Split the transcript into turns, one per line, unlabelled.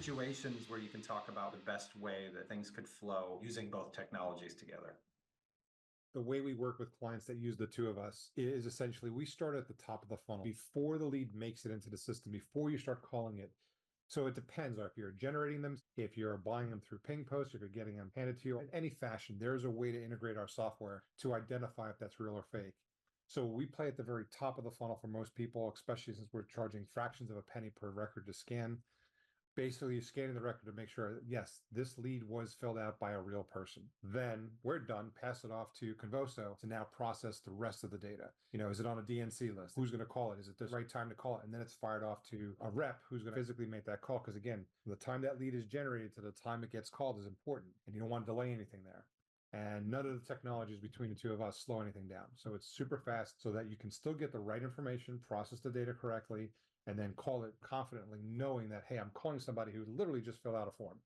situations where you can talk about the best way that things could flow using both technologies together?
The way we work with clients that use the two of us is essentially we start at the top of the funnel before the lead makes it into the system, before you start calling it. So it depends if you're generating them, if you're buying them through ping posts, if you're getting them handed to you in any fashion, there's a way to integrate our software to identify if that's real or fake. So we play at the very top of the funnel for most people, especially since we're charging fractions of a penny per record to scan. Basically, you're scanning the record to make sure that, yes, this lead was filled out by a real person. Then we're done, pass it off to Convoso to now process the rest of the data. Is it on a DNC list? Who's going to call it? Is it the right time to call it? And then it's fired off to a rep who's going to physically make that call. Because again, the time that lead is generated to the time it gets called is important. And you don't want to delay anything there. And none of the technologies between the two of us slow anything down. So it's super fast so that you can still get the right information, process the data correctly, and then call it confidently, knowing that, hey, I'm calling somebody who literally just filled out a form.